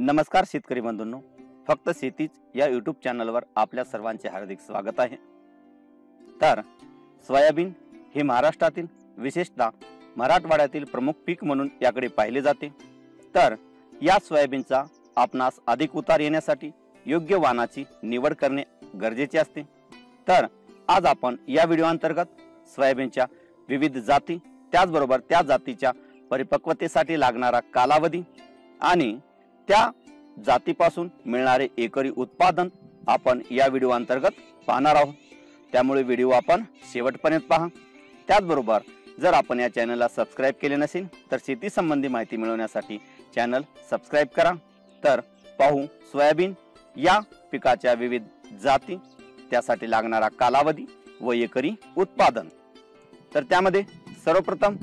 नमस्कार शेतकरी बंधूंनो, फक्त शेतीच या यूट्यूब चॅनलवर आपल्या सर्वांचे हार्दिक स्वागत आहे। तर सोयाबीन हे महाराष्ट्रातील विशेषतः मराठवाड्यातील प्रमुख पीक म्हणून याकडे पाहिले जाते। तर या सोयाबीनचा आपणास अधिक उतार येण्यासाठी योग्य वाणाची निवड करणे गरजेचे असते। तर आज आपण या व्हिडिओ अंतर्गत सोयाबीनच्या विविध जाती, त्याचबरोबर त्या जातीच्या परिपक्वतेसाठी लागणारा कालावधी आणि त्या जातीपासून मिळणारे एकरी उत्पादन आपण या व्हिडिओ अंतर्गत पाहणार आहोत। त्यामुळे व्हिडिओ आपण शेवटपर्यंत पहा। त्याचबरोबर जर आपण या चॅनलला सबस्क्राइब केले नसेल तर शेती संबंधी माहिती मिळवण्यासाठी चॅनल सबस्क्राइब करा। तर पाहू सोयाबीन या पिकाच्या विविध जाती, त्यासाठी लागणारा कालावधी व एकरी उत्पादन। तर त्यामध्ये सर्वप्रथम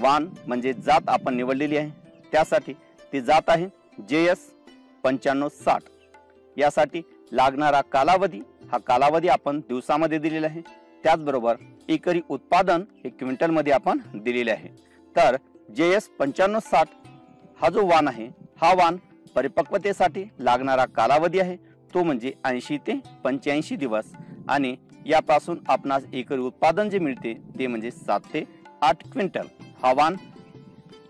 वाण म्हणजे जात आपण निवडलेली आहे। त्यासाठी ती जात आहे JS 9560। यासाठी लागणारा कालावधी, हा कालावधी आपण दिवसामध्ये दिलेला आहे। त्याचबरोबर एकरी उत्पादन हे क्विंटल मध्ये आपण दिलेले आहे। तर JS 9560 हा जो वाण आहे, हा वाण परिपक्वतेसाठी लागणारा कालावधी आहे तो म्हणजे 80 ते 85 दिवस आणि यापासून आपणास एकरी उत्पादन जे मिळते ते म्हणजे 7 ते 8 क्विंटल हा वाण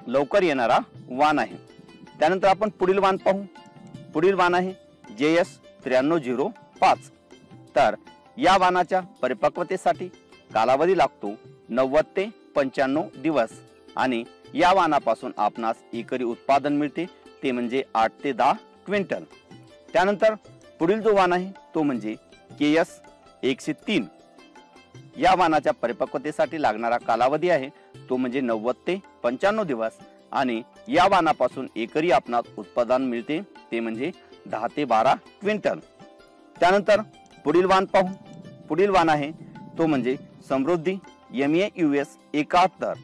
लवकर येणारा वाण आहे। त्यानंतर आपण पुढील वाण पाहू। पुढील वाण आहे JS 9305। तर या वाणाच्या परिपक्वतेसाठी कालावधी लागतो 90 ते 95 दिवस आणि या वाणापासून आपणास एकरी उत्पादन मिळते ते म्हणजे 8 ते 10 क्विंटल। त्यानंतर पुढील जो वाण आहे तो म्हणजे KS 103। या वाणाच्या परिपक्वतेसाठी लागणारा कालावधी आहे तो म्हणजे 90 ते 95 दिवस आणि या वाणापासून एकरी आपणास उत्पादन मिळते ते म्हणजे 10 ते 12 क्विंटल। त्यानंतर पुढील वाण पाहू। पुढील वाण आहे तो म्हणजे समृद्धी MEA-US 71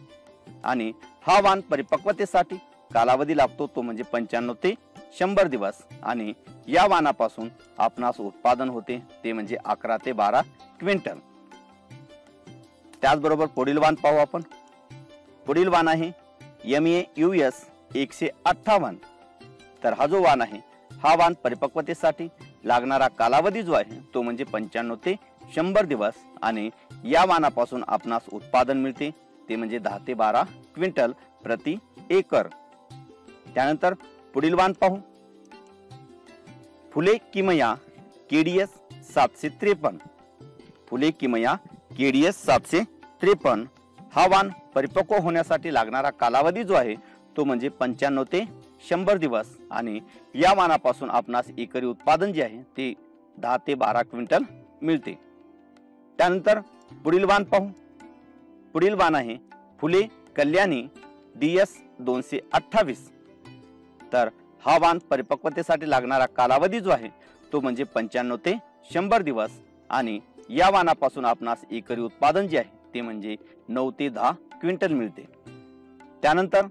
आणि हा वाण परिपक्वतेसाठी कालावधी लागतो तो म्हणजे 95 ते 100 दिवस आणि या वाणापासून आपणास उत्पादन होते ते म्हणजे 11 ते 12 क्विंटल। त्याचबरोबर पुढील वाण पाहू आपण। पुढील वाण आहे MEA-US 158। तर हा जो वाण आहे, हा वाण परिपक्वतेसाठी लागणारा कालावधी जो आहे तो म्हणजे 95 ते 100 दिवस आणि या वाणापासून आपणास उत्पादन मिळते ते म्हणजे 10 ते 12 क्विंटल प्रति एकर। त्यानंतर पुढील वाण पाहू। फुले किमया KDS 753। फुले किमया KDS 753 हा वाण परिपक्व होण्यासाठी लागणारा कालावधी जो आहे तो म्हणजे 95 ते 100 दिवस आणि या वाणापासून आपणास एकरी उत्पादन जे आहे ते 10 ते 12 क्विंटल मिळते। त्यानंतर पुढील वाण पाहू। पुढील वाण आहे फुले कल्याणी DS 228। तर हा वाण परिपक्वतेसाठी लागणारा कालावधी जो आहे तो म्हणजे 95 ते 100 दिवस आणि या वाणापासून आपणास एकरी उत्पादन जे आहे ते म्हणजे 9 ते 10 क्विंटल मिळते। त्यानंतर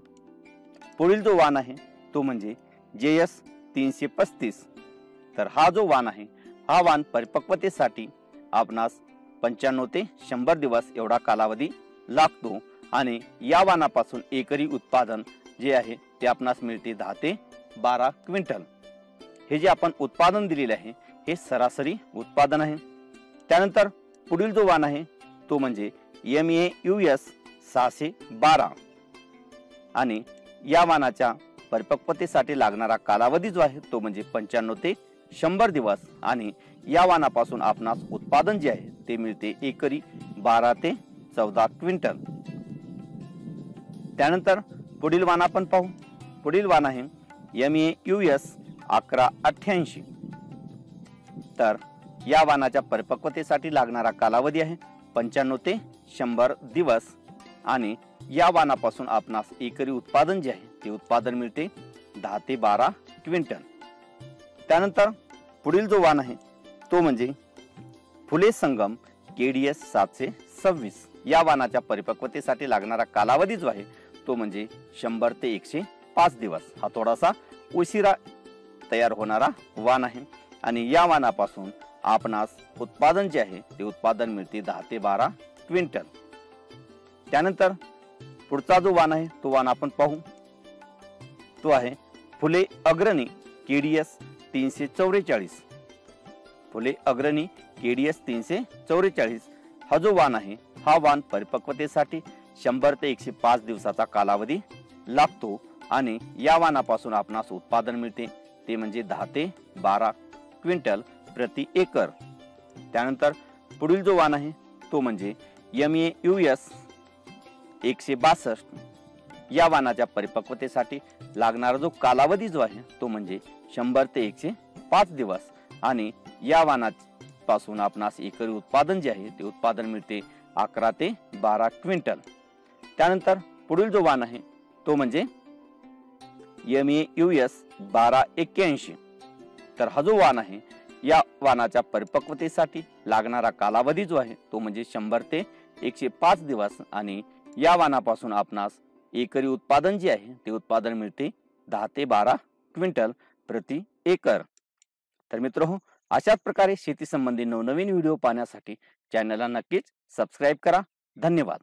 पुढील जो वाण आहे तो म्हणजे JS 335। तर हा जो वाण आहे, हा वाण परिपक्वतेसाठी आपणास 95 ते 100 दिवस एवढा कालावधी लागतो आणि या वाणापासून एकरी उत्पादन जे आहे ते आपणास मिळते 10 ते 12 क्विंटल। हे जे आपण उत्पादन दिलेले आहे हे सरासरी उत्पादन आहे। त्यानंतर पुढील जो वाण आहे तो म्हणजे MEA-US 612 आणि या वाणाच्या परिपक्वतेसाठी लागणारा कालावधी जो आहे तो म्हणजे 95 ते 100 दिवस आणि या वाणापासून आपणास उत्पादन जे आहे ते मिळते एकरी 12 ते 14 क्विंटल। त्यानंतर पुढील वाण आपण पाहू। पुढील वाण आहे MEA-US 1188। तर या वाणाच्या परिपक्वतेसाठी लागणारा कालावधी आहे 95 ते 100 दिवस आणि या वाणापासून आपणास एकरी उत्पादन जे आहे ते उत्पादन मिळते 10 ते 12 क्विंटल। त्यानंतर पुढील जो वाण आहे तो म्हणजे फुले संगम KDS 726। या वाणाच्या परिपक्वतेसाठी लागणारा कालावधी जो आहे तो म्हणजे 100 ते 105 दिवस। हा थोडासा उशिरा तयार होणारा वाण आहे आणि या वाणापासून आपणास उत्पादन जे आहे ते उत्पादन मिळते 10 ते 12 क्विंटल। त्यानंतर पुढचा जो वाण आहे तो वाण आपण पाहू। तो आहे फुले अग्रणी KDS 344, फुले अग्रणी KDS 344 हा जो वाण आहे, हा वाण परिपक्वतेसाठी 100 ते 105 दिवसाचा कालावधी लागतो आणि या वाणापासून आपणास उत्पादन मिळते ते म्हणजे 10 ते 12 क्विंटल प्रति एकर। त्यानंतर पुढील जो वाण आहे तो म्हणजे MEUS 162, या वाणाच्या परिपक्वतेसाठी लागणारा जो कालावधी जो आहे तो म्हणजे 100 ते 105 दिवस आणि या वाणापासून आपणास एकरी उत्पादन जे आहे ते उत्पादन मिळते 11 ते 12 क्विंटल। त्यानंतर पुढील जो वाण आहे तो म्हणजे MEUS 1281, तर हा जो वाण आहे या वाणाच्या परिपक्वतेसाठी लागणारा कालावधी जो आहे तो म्हणजे 100 ते 105 दिवस आणि या वाणापासून आपणास एकरी उत्पादन जे आहे ते उत्पादन मिळते 10 ते 12 क्विंटल प्रति एकर। तर मित्रहो, अशाच प्रकारे शेती संबंधी नवनवीन व्हिडिओ पाहण्यासाठी चॅनलला नक्कीच सबस्क्राईब करा। धन्यवाद।